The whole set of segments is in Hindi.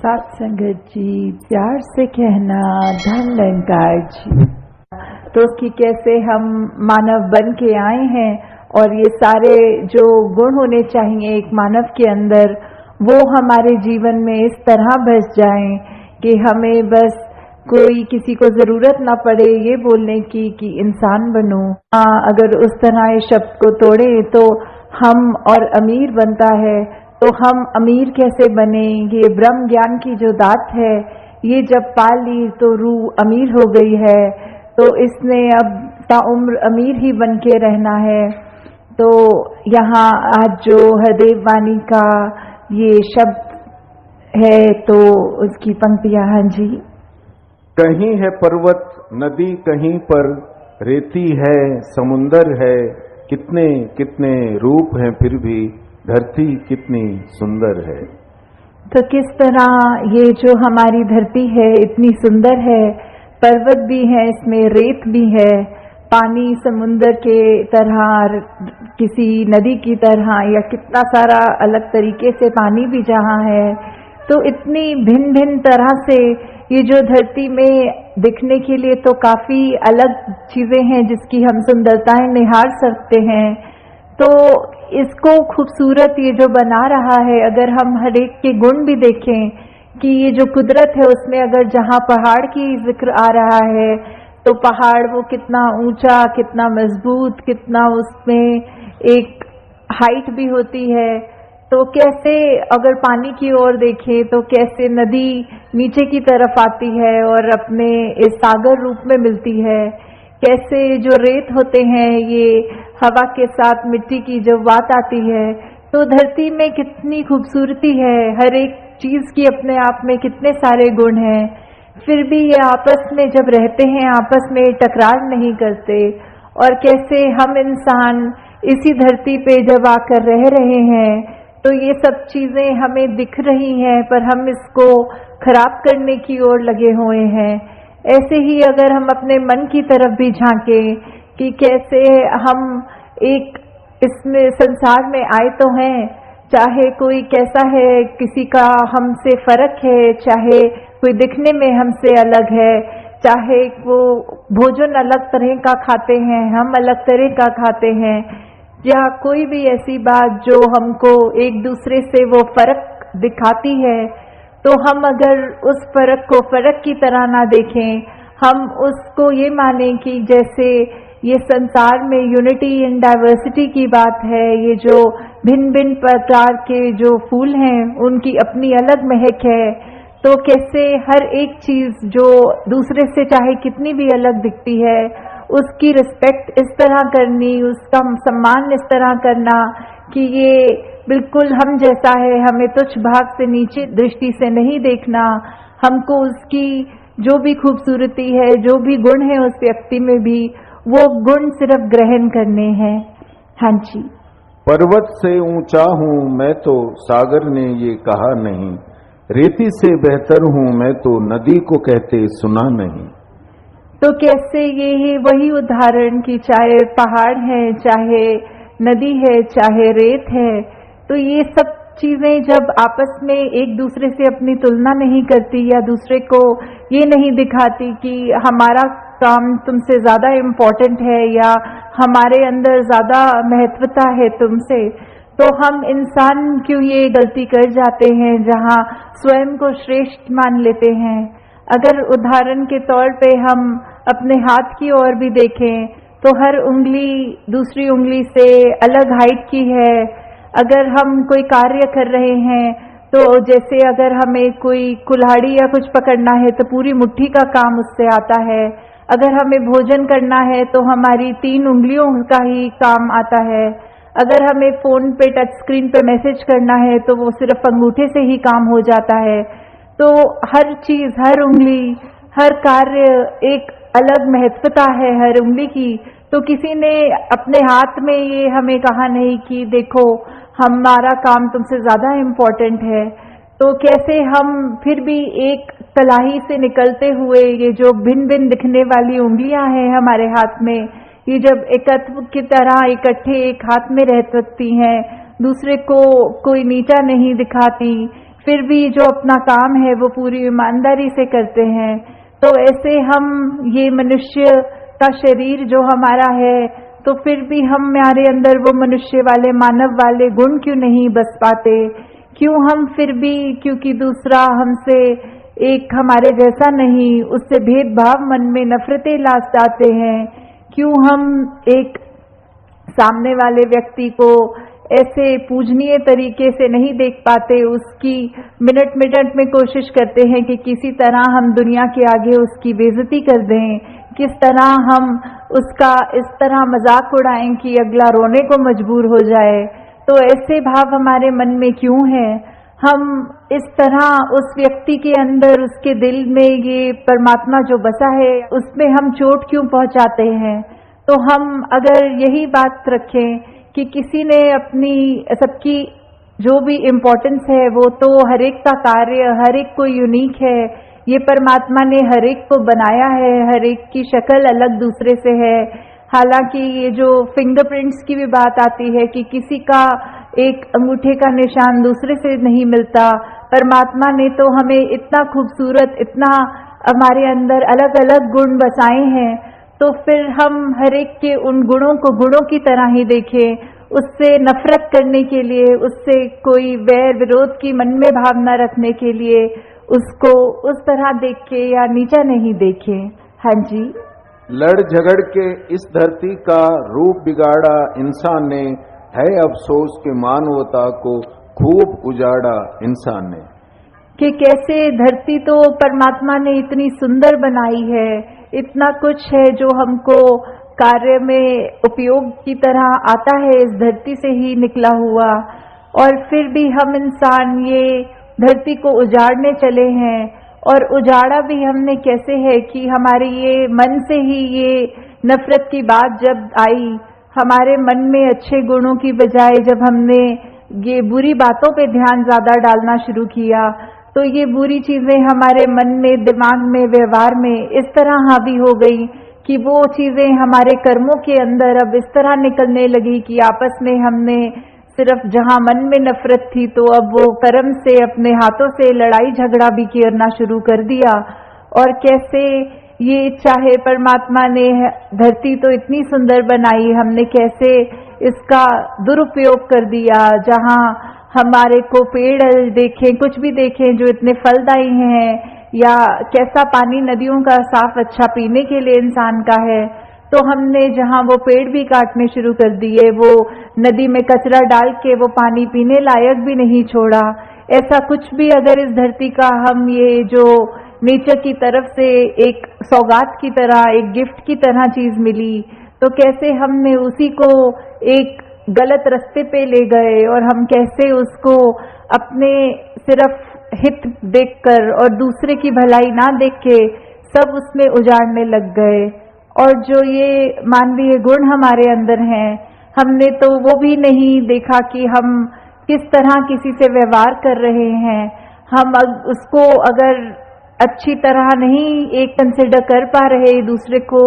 साथ संगत जी, प्यार से कहना धन निरंकार जी। तो कि कैसे हम मानव बन के आए हैं और ये सारे जो गुण होने चाहिए एक मानव के अंदर, वो हमारे जीवन में इस तरह बस जाएं कि हमें बस कोई किसी को जरूरत ना पड़े ये बोलने की कि इंसान बनो। अगर उस तरह इस शब्द को तोड़े तो हम और अमीर बनता है, तो हम अमीर कैसे बने? ये ब्रह्म ज्ञान की जो दात है, ये जब पा ली तो रूह अमीर हो गई है, तो इसने अब ताउम्र अमीर ही बन के रहना है। तो यहाँ आज जो हरदेव वाणी का ये शब्द है, तो उसकी पंक्तियां। हाँ जी। कहीं है पर्वत नदी, कहीं पर रेती है, समुंदर है, कितने कितने रूप हैं, फिर भी धरती कितनी सुंदर है। तो किस तरह ये जो हमारी धरती है इतनी सुंदर है, पर्वत भी है, इसमें रेत भी है, पानी समुंदर के तरह, किसी नदी की तरह, या कितना सारा अलग तरीके से पानी भी जहाँ है, तो इतनी भिन्न भिन्न तरह से ये जो धरती में दिखने के लिए तो काफी अलग चीजें हैं जिसकी हम सुंदरताएं निहार सकते हैं। तो इसको खूबसूरत ये जो बना रहा है, अगर हम हर एक के गुण भी देखें कि ये जो कुदरत है उसमें अगर जहाँ पहाड़ की जिक्र आ रहा है, तो पहाड़ वो कितना ऊंचा, कितना मजबूत, कितना उसमें एक हाइट भी होती है। तो कैसे अगर पानी की ओर देखें तो कैसे नदी नीचे की तरफ आती है और अपने इस सागर रूप में मिलती है, कैसे जो रेत होते हैं ये हवा के साथ मिट्टी की जब बात आती है, तो धरती में कितनी खूबसूरती है, हर एक चीज की अपने आप में कितने सारे गुण हैं। फिर भी ये आपस में जब रहते हैं आपस में टकरार नहीं करते, और कैसे हम इंसान इसी धरती पे जब आकर रह रहे हैं तो ये सब चीजें हमें दिख रही हैं पर हम इसको खराब करने की ओर लगे हुए हैं। ऐसे ही अगर हम अपने मन की तरफ भी झांकें कि कैसे हम एक इसमें संसार में आए तो हैं, चाहे कोई कैसा है, किसी का हमसे फर्क है, चाहे कोई दिखने में हमसे अलग है, चाहे वो भोजन अलग तरह का खाते हैं, हम अलग तरह का खाते हैं, या कोई भी ऐसी बात जो हमको एक दूसरे से वो फर्क दिखाती है, तो हम अगर उस फर्क को फर्क की तरह ना देखें, हम उसको ये माने कि जैसे ये संसार में यूनिटी इन डाइवर्सिटी की बात है, ये जो भिन्न भिन्न प्रकार के जो फूल हैं उनकी अपनी अलग महक है, तो कैसे हर एक चीज जो दूसरे से चाहे कितनी भी अलग दिखती है उसकी रिस्पेक्ट इस तरह करनी, उसका सम्मान इस तरह करना कि ये बिल्कुल हम जैसा है, हमें तुच्छ भाग से नीचे दृष्टि से नहीं देखना, हमको उसकी जो भी खूबसूरती है, जो भी गुण है उस व्यक्ति में भी, वो गुण सिर्फ ग्रहण करने हैं। हाँ जी। पर्वत से ऊंचा हूँ मैं तो सागर ने ये कहा नहीं, रेती से बेहतर हूँ मैं तो नदी को कहते सुना नहीं। तो कैसे ये वही उदाहरण कि चाहे पहाड़ है, चाहे नदी है, चाहे रेत है, तो ये सब चीजें जब आपस में एक दूसरे से अपनी तुलना नहीं करती या दूसरे को ये नहीं दिखाती कि हमारा काम तुमसे ज्यादा इम्पोर्टेंट है या हमारे अंदर ज्यादा महत्वता है तुमसे, तो हम इंसान क्यों ये गलती कर जाते हैं जहाँ स्वयं को श्रेष्ठ मान लेते हैं। अगर उदाहरण के तौर पे हम अपने हाथ की ओर भी देखें तो हर उंगली दूसरी उंगली से अलग हाइट की है। अगर हम कोई कार्य कर रहे हैं तो जैसे अगर हमें कोई कुल्हाड़ी या कुछ पकड़ना है तो पूरी मुट्ठी का काम उससे आता है, अगर हमें भोजन करना है तो हमारी 3 उंगलियों का ही काम आता है, अगर हमें फोन पे टच स्क्रीन पे मैसेज करना है तो वो सिर्फ अंगूठे से ही काम हो जाता है। तो हर चीज, हर उंगली, हर कार्य एक अलग महत्वता है हर उंगली की। तो किसी ने अपने हाथ में ये हमें कहा नहीं कि देखो हमारा काम तुमसे ज्यादा इम्पोर्टेंट है। तो कैसे हम फिर भी एक कलाई से निकलते हुए ये जो भिन्न भिन्न दिखने वाली उंगलियां हैं हमारे हाथ में, ये जब एकत्व की तरह इकट्ठे एक हाथ में रह सकती हैं, दूसरे को कोई नीचा नहीं दिखाती, फिर भी जो अपना काम है वो पूरी ईमानदारी से करते हैं। तो ऐसे हम ये मनुष्य का शरीर जो हमारा है, तो फिर भी हमारे अंदर वो मनुष्य वाले, मानव वाले गुण क्यों नहीं बस पाते? क्यों हम फिर भी, क्योंकि दूसरा हमसे एक हमारे जैसा नहीं, उससे भेदभाव मन में नफरतें ला जाते हैं? क्यों हम एक सामने वाले व्यक्ति को ऐसे पूजनीय तरीके से नहीं देख पाते? उसकी मिनट मिनट में कोशिश करते हैं कि किसी तरह हम दुनिया के आगे उसकी बेइज्जती कर दें, किस तरह हम उसका इस तरह मजाक उड़ाएं कि अगला रोने को मजबूर हो जाए। तो ऐसे भाव हमारे मन में क्यों है? हम इस तरह उस व्यक्ति के अंदर, उसके दिल में ये परमात्मा जो बसा है, उसमें हम चोट क्यों पहुंचाते हैं? तो हम अगर यही बात रखें कि किसी ने अपनी, सबकी जो भी इम्पोर्टेंस है वो तो हर एक का कार्य, हर एक को यूनिक है। ये परमात्मा ने हर एक को बनाया है, हर एक की शक्ल अलग दूसरे से है। हालांकि ये जो फिंगरप्रिंट्स की भी बात आती है कि किसी का एक अंगूठे का निशान दूसरे से नहीं मिलता, परमात्मा ने तो हमें इतना खूबसूरत, इतना हमारे अंदर अलग अलग गुण बसाए हैं। तो फिर हम हर एक के उन गुणों को गुणों की तरह ही देखें, उससे नफरत करने के लिए, उससे कोई वैर विरोध की मन में भावना रखने के लिए उसको उस तरह देखे या नीचा नहीं देखें। हाँ जी। लड़ झगड़ के इस धरती का रूप बिगाड़ा इंसान ने, है अफसोस के मानवता को खूब उजाड़ा इंसान ने। कि कैसे धरती तो परमात्मा ने इतनी सुंदर बनाई है, इतना कुछ है जो हमको कार्य में उपयोग की तरह आता है, इस धरती से ही निकला हुआ, और फिर भी हम इंसान ये धरती को उजाड़ने चले हैं। और उजाड़ा भी हमने कैसे है कि हमारे ये मन से ही ये नफरत की बात जब आई, हमारे मन में अच्छे गुणों की बजाय जब हमने ये बुरी बातों पे ध्यान ज्यादा डालना शुरू किया, तो ये बुरी चीजें हमारे मन में, दिमाग में, व्यवहार में इस तरह हावी हो गई कि वो चीजें हमारे कर्मों के अंदर अब इस तरह निकलने लगी कि आपस में हमने सिर्फ जहां मन में नफरत थी, तो अब वो कर्म से, अपने हाथों से लड़ाई झगड़ा भी करना शुरू कर दिया। और कैसे ये, चाहे परमात्मा ने धरती तो इतनी सुंदर बनाई, हमने कैसे इसका दुरुपयोग कर दिया, जहां हमारे को पेड़ देखें, कुछ भी देखें जो इतने फलदायी हैं, या कैसा पानी नदियों का साफ अच्छा पीने के लिए इंसान का है, तो हमने जहां वो पेड़ भी काटने शुरू कर दिए, वो नदी में कचरा डाल के वो पानी पीने लायक भी नहीं छोड़ा। ऐसा कुछ भी अगर इस धरती का हम, ये जो नेचर की तरफ से एक सौगात की तरह, एक गिफ्ट की तरह चीज मिली, तो कैसे हमने उसी को एक गलत रास्ते पे ले गए, और हम कैसे उसको अपने सिर्फ हित देखकर और दूसरे की भलाई ना देख के सब उसमें उजाड़ने लग गए। और जो ये मानवीय गुण हमारे अंदर हैं, हमने तो वो भी नहीं देखा कि हम किस तरह किसी से व्यवहार कर रहे हैं। हम उसको अगर अच्छी तरह नहीं एक कंसिडर कर पा रहे दूसरे को,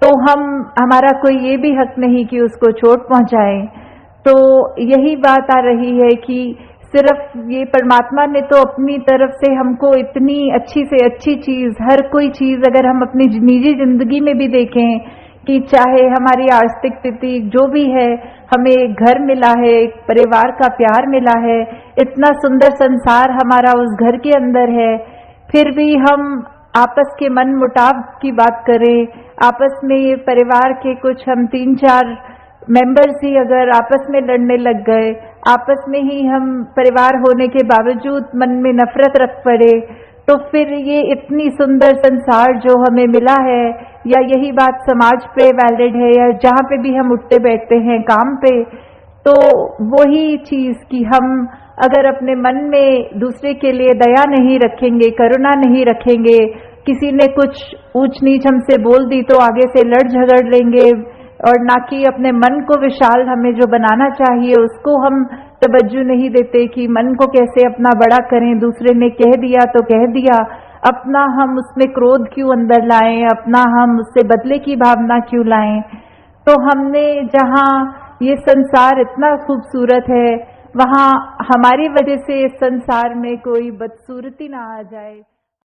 तो हमारा कोई ये भी हक नहीं कि उसको चोट पहुंचाएं। तो यही बात आ रही है कि सिर्फ ये परमात्मा ने तो अपनी तरफ से हमको इतनी अच्छी से अच्छी चीज, हर कोई चीज अगर हम अपनी निजी जिंदगी में भी देखें कि चाहे हमारी आर्थिक स्थिति जो भी है, हमें एक घर मिला है, एक परिवार का प्यार मिला है, इतना सुंदर संसार हमारा उस घर के अंदर है, फिर भी हम आपस के मन मुटाव की बात करें, आपस में ये परिवार के कुछ हम 3-4 मेंबर्स ही अगर आपस में लड़ने लग गए, आपस में ही हम परिवार होने के बावजूद मन में नफरत रख पड़े, तो फिर ये इतनी सुंदर संसार जो हमें मिला है, या यही बात समाज पे वैलिड है, या जहाँ पे भी हम उठते बैठते हैं काम पे, तो वही चीज कि हम अगर अपने मन में दूसरे के लिए दया नहीं रखेंगे, करुणा नहीं रखेंगे, किसी ने कुछ ऊंच नीच हमसे बोल दी तो आगे से लड़ झगड़ लेंगे, और ना कि अपने मन को विशाल हमें जो बनाना चाहिए उसको हम तवज्जो नहीं देते कि मन को कैसे अपना बड़ा करें, दूसरे ने कह दिया तो कह दिया, अपना हम उसमें क्रोध क्यों अंदर लाएं, अपना हम उससे बदले की भावना क्यों लाएं। तो हमने जहां ये संसार इतना खूबसूरत है, वहाँ हमारी वजह से संसार में कोई बदसूरती ना आ जाए।